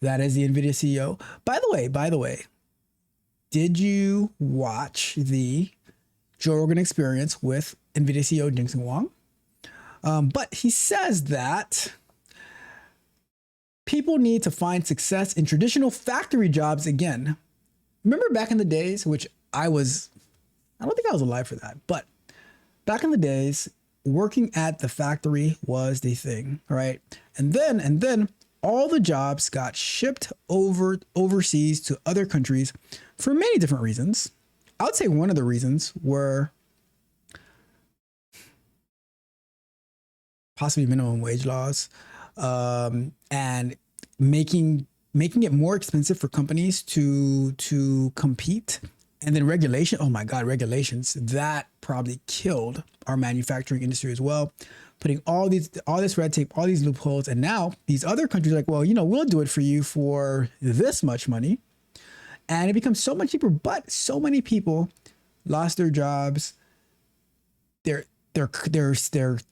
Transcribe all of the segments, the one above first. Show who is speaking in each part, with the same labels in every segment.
Speaker 1: That is the Nvidia CEO. By the way, did you watch the Joe Rogan experience with Nvidia CEO Jensen Huang? But he says that people need to find success in traditional factory jobs again. Remember back in the days, which I don't think I was alive for that, but back in the days, working at the factory was the thing, right? And then all the jobs got shipped overseas to other countries for many different reasons. I would say one of the reasons were possibly minimum wage laws, and making it more expensive for companies to compete. And then regulation. Oh my God, regulations that probably killed our manufacturing industry as well. Putting all this red tape, all these loopholes, and now these other countries are like, well, we'll do it for you for this much money, and it becomes so much cheaper. But so many people lost their jobs. Their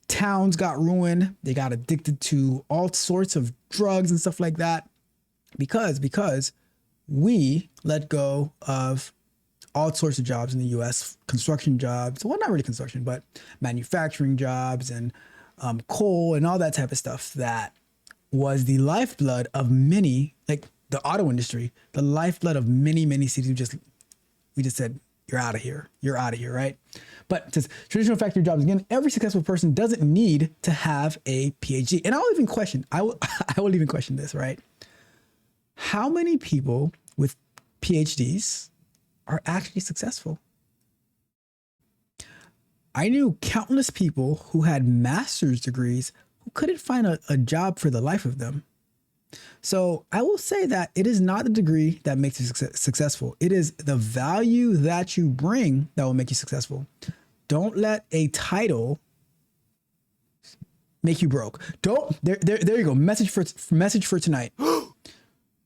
Speaker 1: towns got ruined. They got addicted to all sorts of drugs and stuff like that because we let go of all sorts of jobs in the US, construction jobs, well, not really construction, but manufacturing jobs and coal and all that type of stuff that was the lifeblood of many, like the auto industry, the lifeblood of many, many cities. We just said, you're out of here, right? But it says traditional factory jobs, again, every successful person doesn't need to have a PhD. And I will even question this, right? How many people with PhDs are actually successful? I knew countless people who had master's degrees who couldn't find a job for the life of them. So I will say that it is not the degree that makes you successful. It is the value that you bring that will make you successful. Don't let a title make you broke. There you go. Message for tonight.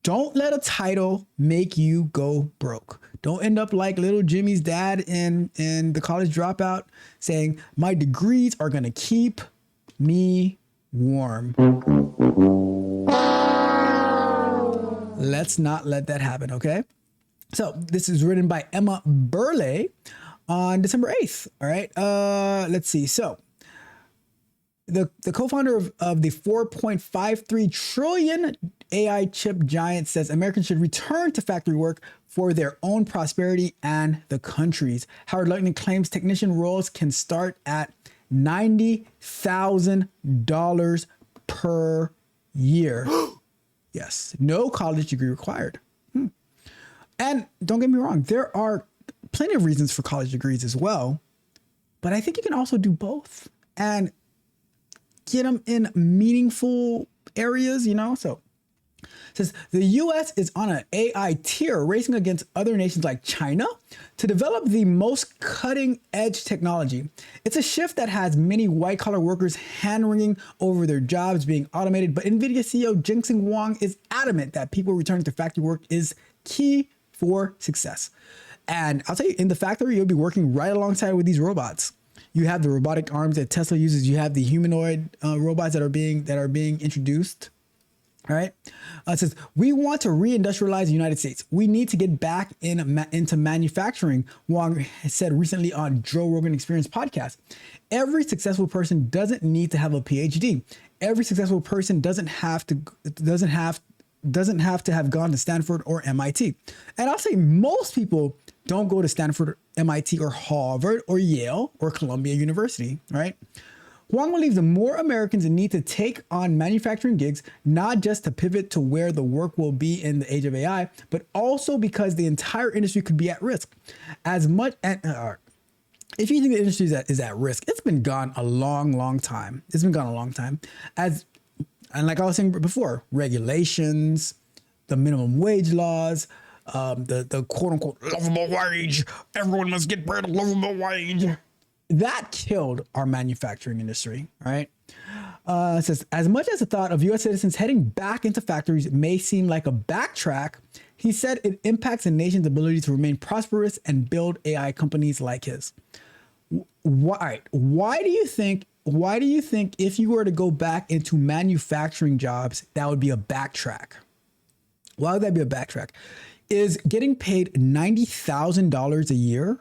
Speaker 1: Don't let a title make you go broke. Don't end up like little Jimmy's dad in The College Dropout saying, my degrees are going to keep me warm. Let's not let that happen, okay? So this is written by Emma Burley on December 8th, all right? Let's see. So the co-founder of the 4.53 trillion AI chip giant says Americans should return to factory work for their own prosperity and the country's. Howard Lutnick claims technician roles can start at $90,000 per year. Yes, no college degree required. And don't get me wrong, there are plenty of reasons for college degrees as well, but I think you can also do both and get them in meaningful areas, So it says the US is on an AI tier racing against other nations like China to develop the most cutting edge technology. It's a shift that has many white collar workers hand-wringing over their jobs being automated, but Nvidia CEO Jensen Huang is adamant that people returning to factory work is key for success. And I'll tell you, in the factory, you'll be working right alongside with these robots. You have the robotic arms that Tesla uses. You have the humanoid robots that are being introduced. All right. It says, we want to re-industrialize the United States. We need to get back into manufacturing, Wang said recently on Joe Rogan Experience podcast. Every successful person doesn't need to have a PhD. Every successful person doesn't have to have gone to Stanford or MIT. And I'll say most people don't go to Stanford, MIT, or Harvard, or Yale, or Columbia University, right? Huang believes the more Americans need to take on manufacturing gigs, not just to pivot to where the work will be in the age of AI, but also because the entire industry could be at risk. If you think the industry is at risk, it's been gone a long time. And like I was saying before, regulations, the minimum wage laws, the quote unquote lovable wage. Everyone must get paid a lovable wage. That killed our manufacturing industry, right? It says, as much as the thought of U.S. citizens heading back into factories may seem like a backtrack, he said it impacts a nation's ability to remain prosperous and build AI companies like his. Why do you think if you were to go back into manufacturing jobs, that would be a backtrack? Why would that be a backtrack? Is getting paid $90,000 a year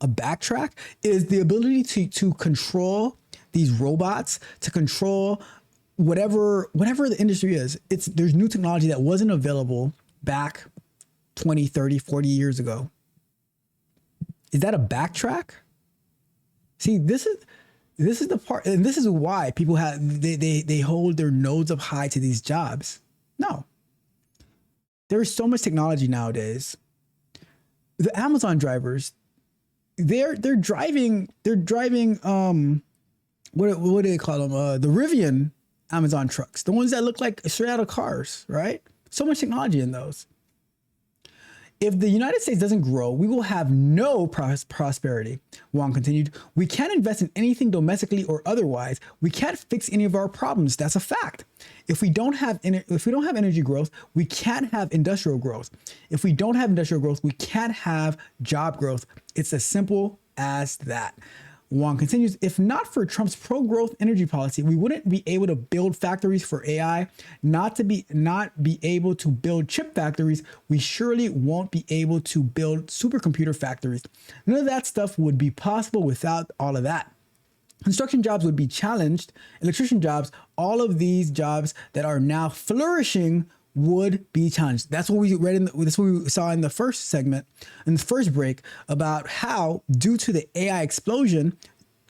Speaker 1: a backtrack? Is the ability to control these robots, to control whatever the industry is. There's new technology that wasn't available back 20, 30, 40 years ago. Is that a backtrack? See, this is the part, and this is why people they hold their nose up high to these jobs. No. There is so much technology nowadays. The Amazon drivers, they're driving what do they call them? The Rivian Amazon trucks, the ones that look like straight out of cars, right? So much technology in those. If the United States doesn't grow, we will have no prosperity. Wang continued, we can't invest in anything domestically or otherwise. We can't fix any of our problems. That's a fact. If we don't have energy growth, we can't have industrial growth. If we don't have industrial growth, we can't have job growth. It's as simple as that. Wang continues, if not for Trump's pro-growth energy policy, we wouldn't be able to build factories for AI, not be able to build chip factories. We surely won't be able to build supercomputer factories. None of that stuff would be possible without all of that. Construction jobs would be challenged, electrician jobs, all of these jobs that are now flourishing would be challenged. That's what we read that's what we saw in the first segment, in the first break, about how due to the AI explosion,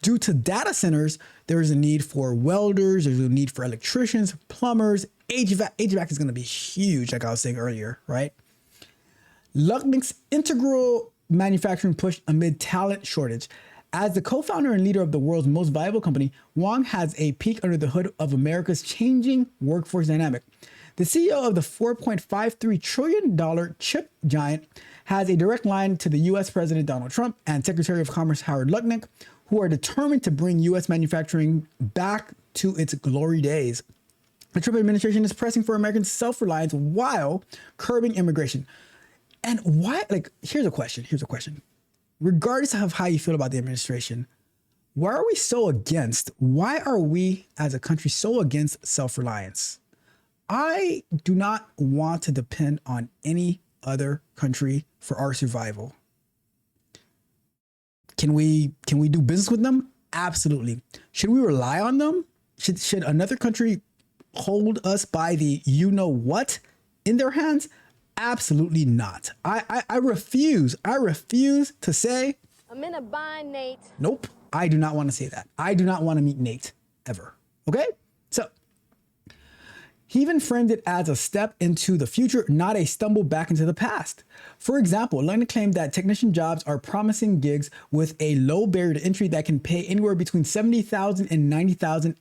Speaker 1: due to data centers, there is a need for welders, there's a need for electricians, plumbers, HVAC is going to be huge, like I was saying earlier, right? Lucknick's integral manufacturing push amid talent shortage. As the co-founder and leader of the world's most valuable company, Wang has a peek under the hood of America's changing workforce dynamic. The CEO of the $4.53 trillion chip giant has a direct line to the U.S. President Donald Trump and Secretary of Commerce Howard Lutnick, who are determined to bring U.S. manufacturing back to its glory days. The Trump administration is pressing for American self-reliance while curbing immigration. And why, here's a question. Regardless of how you feel about the administration, why are we as a country so against self-reliance? I do not want to depend on any other country for our survival. Can we do business with them? Absolutely. Should we rely on them? Should another country hold us by the you-know-what in their hands? Absolutely not. I refuse to say,
Speaker 2: I'm in a bind, Nate.
Speaker 1: Nope, I do not want to say that. I do not want to meet Nate ever. Okay? So, he even framed it as a step into the future, not a stumble back into the past. For example, Lutnick claimed that technician jobs are promising gigs with a low barrier to entry that can pay anywhere between $70,000 and $90,000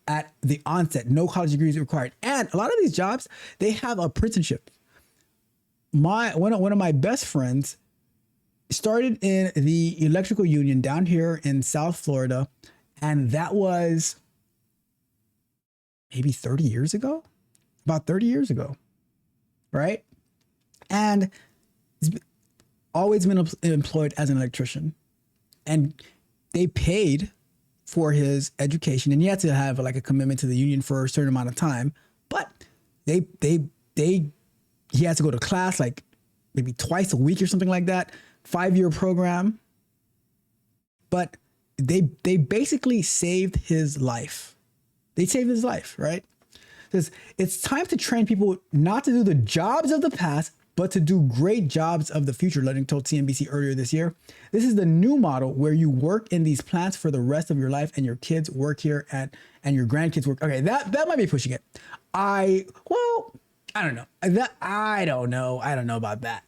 Speaker 1: at the onset. No college degrees required. And a lot of these jobs, they have apprenticeship. One of my best friends started in the electrical union down here in South Florida, and that was maybe 30 years ago, about 30 years ago, right? And he's always been employed as an electrician, and they paid for his education, and he had to have a commitment to the union for a certain amount of time, but he had to go to class maybe twice a week or something like that, 5-year program, but they basically saved his life. They saved his life, right? Because it's time to train people not to do the jobs of the past, but to do great jobs of the future, Lutnick told CNBC earlier this year. This is the new model where you work in these plants for the rest of your life and your kids work here and your grandkids work. Okay, that might be pushing it. I don't know. I don't know about that.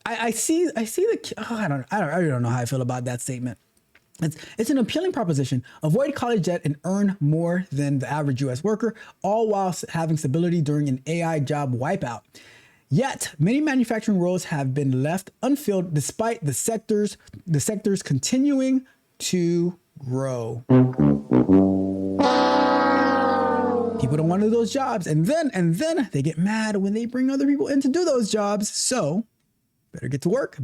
Speaker 1: I see I really don't know how I feel about that statement. It's an appealing proposition. Avoid college debt and earn more than the average U.S. worker, all while having stability during an AI job wipeout. Yet, many manufacturing roles have been left unfilled despite the sectors continuing to grow. People don't want to do those jobs, and then they get mad when they bring other people in to do those jobs. So, better get to work.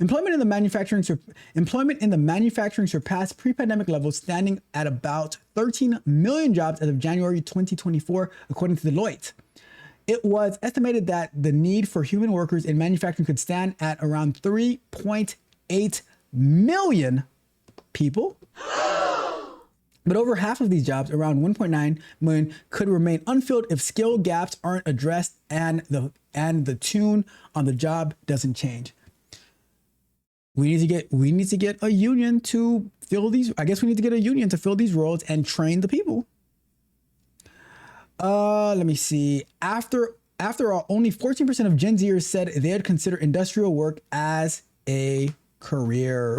Speaker 1: Employment in the manufacturing surpassed pre-pandemic levels, standing at about 13 million jobs as of January 2024, according to Deloitte. it was estimated that the need for human workers in manufacturing could stand at around 3.8 million people. But over half of these jobs, around 1.9 million, could remain unfilled if skill gaps aren't addressed and the tune on the job doesn't change. We need to get a union to fill these. I guess we need to get a union to fill these roles and train the people. Let me see. After all, only 14% of Gen Zers said they'd consider industrial work as a career.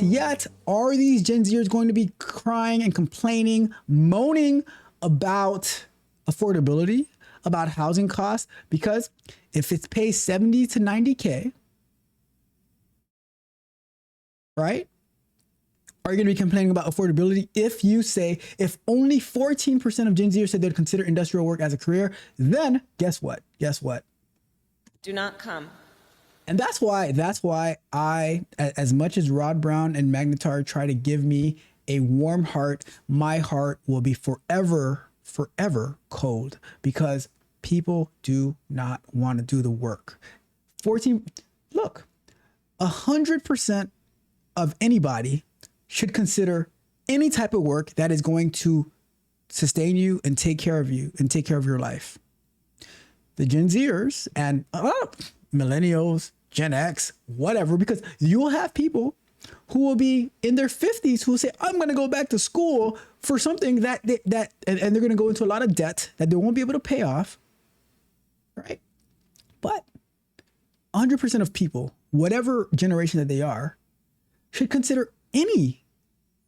Speaker 1: Yet, are these Gen Zers going to be crying and complaining, moaning about affordability, about housing costs? Because if it's paid 70 to 90K, right? Are you going to be complaining about affordability if you say, if only 14% of Gen Zers said they'd consider industrial work as a career, then guess what?
Speaker 2: Do not come.
Speaker 1: And that's why I, as much as Rod Brown and Magnetar try to give me a warm heart, my heart will be forever cold because people do not want to do the work. 100% of anybody should consider any type of work that is going to sustain you and take care of you and take care of your life. The Gen Zers and millennials, Gen X, whatever, because you will have people who will be in their 50s who will say, I'm going to go back to school for something and they're going to go into a lot of debt that they won't be able to pay off. Right? But 100% of people, whatever generation that they are, should consider any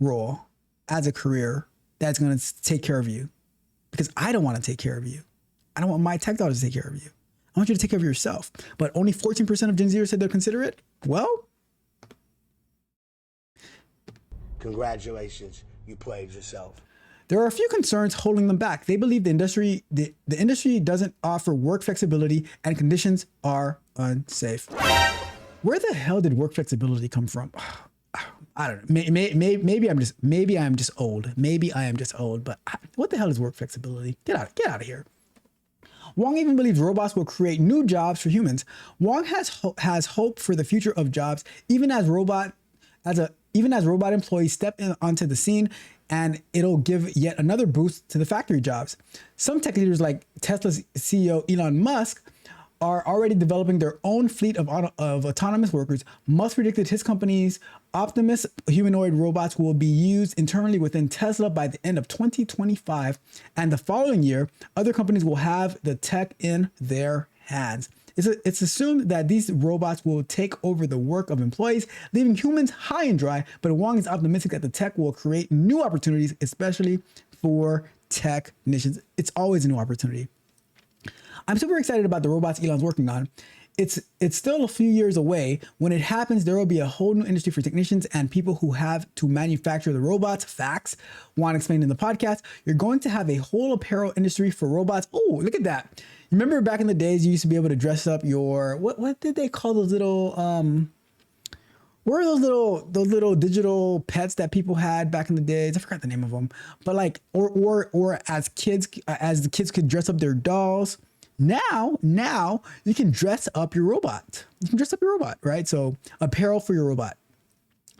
Speaker 1: role as a career that's going to take care of you. Because I don't want to take care of you. I don't want my tech dollars to take care of you. I want you to take care of yourself. But only 14% of Gen Zers said they'll consider it. Well,
Speaker 3: congratulations, you played yourself.
Speaker 1: There are a few concerns holding them back. They believe the industry doesn't offer work flexibility and conditions are unsafe. Where the hell did work flexibility come from? I don't know. Maybe I am just old. Maybe I am just old. But what the hell is work flexibility? Get out of here. Wang even believes robots will create new jobs for humans. Wang has hope for the future of jobs, even as robot employees step onto the scene, and it'll give yet another boost to the factory jobs. Some tech leaders like Tesla's CEO Elon Musk are already developing their own fleet of autonomous workers. Musk predicted his company's Optimus humanoid robots will be used internally within Tesla by the end of 2025. And the following year, other companies will have the tech in their hands. It's assumed that these robots will take over the work of employees, leaving humans high and dry. But Wang is optimistic that the tech will create new opportunities, especially for technicians. It's always a new opportunity. I'm super excited about the robots Elon's working on. It's still a few years away. When it happens, there will be a whole new industry for technicians and people who have to manufacture the robots. Facts. Juan explained in the podcast, you're going to have a whole apparel industry for robots. Oh, look at that. You remember back in the days, you used to be able to dress up your, what did they call those little, what were those little digital pets that people had back in the days? I forgot the name of them, but like, or as the kids could dress up their dolls. Now you can dress up your robot. You can dress up your robot, right? So apparel for your robot.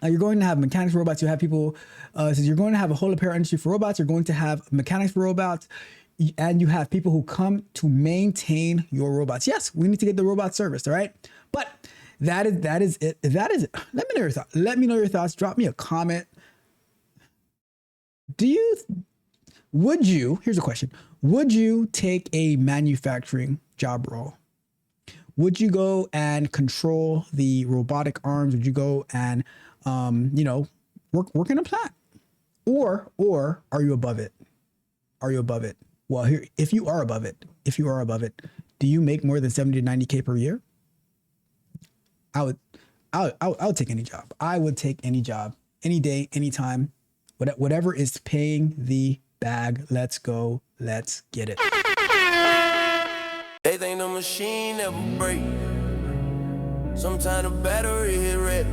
Speaker 1: You're going to have mechanics for robots. You have people, since you're going to have a whole apparel industry for robots, you're going to have mechanics for robots, and you have people who come to maintain your robots. Yes, we need to get the robot serviced, all right? But that is it. Let me know your thoughts. Your thoughts. Drop me a comment. Here's a question. Would you take a manufacturing job role? Would you go and control the robotic arms? Would you go and, work in a plant? Or are you above it? Are you above it? Well, here, if you are above it, do you make more than 70 to 90K per year? I would take any job. I would take any job, any day, anytime, whatever is paying the bag. Let's go. Let's get it.
Speaker 4: They think the machine never break. Sometimes the battery hit red.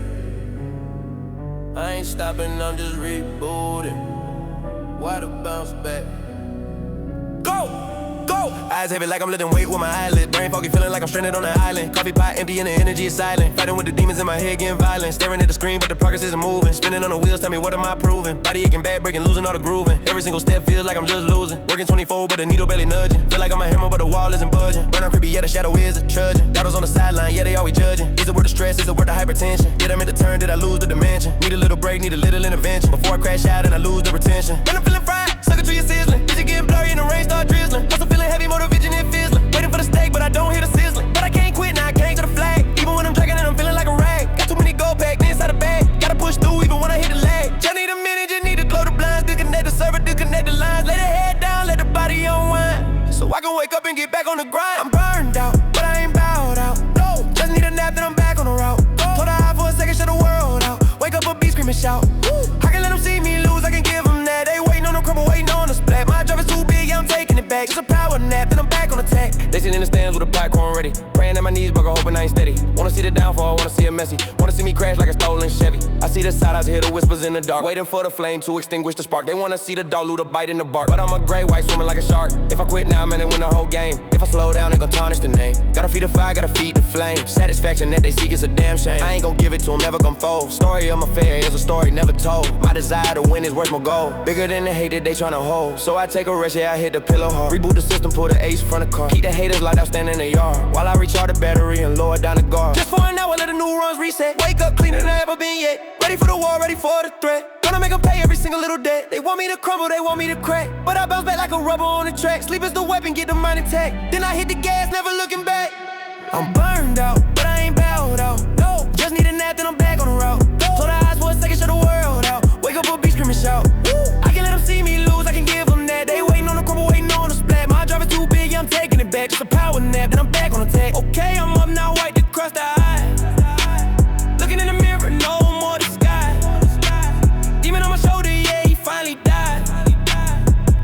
Speaker 4: I ain't stopping, I'm just rebooting. Why the bounce back? Whoa. Eyes heavy like I'm lifting weight with my eyelid. Brain foggy, feeling like I'm stranded on an island. Coffee pot empty and the energy is silent. Fighting with the demons in my head, getting violent. Staring at the screen, but the progress isn't moving. Spinning on the wheels, tell me what am I proving? Body aching, bad breaking, losing all the grooving. Every single step feels like I'm just losing. Working 24, but the needle barely nudging. Feel like I'm a hammer, but the wall isn't budging. Burnout creepy, yeah, the shadow is a trudging. Doubters on the sideline, yeah, they always judging. Is it worth the stress? Is it worth the hypertension? Did I make the turn? Did I lose the dimension? Need a little break, need a little intervention. Before I crash out and I lose the retention. When I'm feeling fried, sucker to your sizzling. Vision getting blurry and the rain start drizzling. Also feeling heavy, motor vision and fizzling. Waiting for the steak, but I don't hear the sizzling. But I can't quit, now I can't to the flag. Even when I'm dragging and I'm feeling like a rag. Got too many gold packed inside the bag. Gotta push through even when I hit the lag. Just need a minute, just need to close the blinds. Disconnect the server, disconnect the lines. Lay the head down, let the body unwind. So I can wake up and get back on the grind. I'm burned out, but I ain't bowed out. No, just need a nap, then I'm back on the route. Told her high for a second, shut the world out. Wake up a beat, scream and shout. I can let them see me lose, I can give them that. They waiting on the crumble, waiting on the splat. My drive is too big, yeah, I'm taking it back. Just a power nap, then I'm back on attack. They sitting in the stands with a popcorn ready. Praying at my knees, but hoping I ain't steady. Wanna see the downfall, wanna see it messy. Wanna see me crash like a stolen Chevy. I see the side, I hear the whispers in the dark. Waiting for the flame to extinguish the spark. They wanna see the dog loot a bite in the bark. But I'm a gray white swimming like a shark. If I quit now, man, they win the whole game. If I slow down, they gon' tarnish the name. Gotta feed the fire, gotta feed the flame. Satisfaction that they seek is a damn shame. I ain't gon' give it to them, never gon' fold. Story of my failure is a story never told. My desire to win is worth my goal. Bigger than the hate that they tryna hold. So I take a rest, yeah, I hit the pillow hard. Reboot the system, put the ace in front of car. Keep the haters locked out, standing in the yard. While I recharge the battery and lower down the guard. Just for an hour, let the new runs reset. Wake up cleaner than I ever been yet. Ready for the war, ready for the threat. Gonna make them pay every single little debt. They want me to crumble, they want me to crack. But I bounce back like a rubber on the track. Sleep is the weapon, get the mind intact. Then I hit the gas, never looking back. I'm burned out, but I ain't bowed out. No, just need a nap, then I'm back on the route. Told her eyes for a second, shut the world out. Wake up a beat, scream and shout. I can let them see me lose, I can give them that. They waiting on the crumble, waiting on the splat. My drive is too big, yeah, I'm taking it back. Just a power nap, then I'm back on attack. Okay, I'm up now, wipe the crust eye. Looking in the mirror, no more disguise. Demon on my shoulder, yeah, he finally died.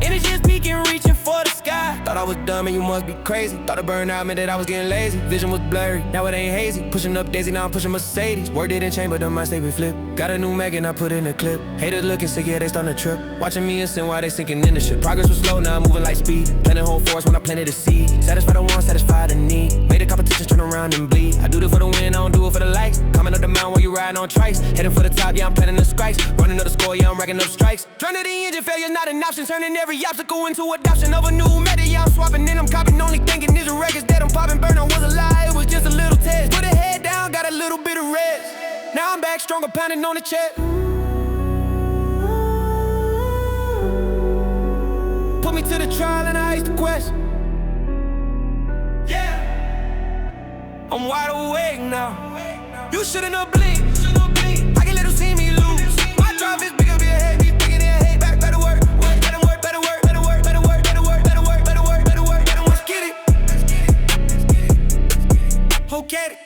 Speaker 4: Energy is peaking, reaching for the sky. Thought I was dumb and you must be crazy. Thought the burnout meant that I was getting lazy. Vision was blurry, now it ain't hazy. Pushing up Daisy, now I'm pushing Mercedes. Word didn't change, but the mind stay with flip. Got a new Mac and I put in a clip. Haters looking sick, yeah, they starting to trip. Watching me and sin while they sinking in the ship. Progress was slow, now I'm moving like speed. Planting whole force when I planted the seed. Satisfy the want, satisfy the need. Made the competition turn around and bleed. I do it for the win, I don't do it for the likes. Coming up the mountain while you riding on trikes. Heading for the top, yeah, I'm planning the strikes. Running up the score, yeah, I'm racking up strikes. Turning the engine, failure's not an option. Turning every obstacle into adoption of a new method. Yeah, I'm swapping and I'm copying. Only thinking these are records that I'm popping. Burnout was a lie, it was just a little test. Put a head down, got a little bit of rest. Now I'm back stronger, pounding on the chest. Put me to the trial and I asked the question. Yeah, I'm wide awake now. You shouldn't have blinked. I can let them see me lose. My drive is bigger, be ahead, be bigger than hate. Back, better work, better work, better work, better work, better work, better work, better work, better work, better work, better work. Let's get it. Okay.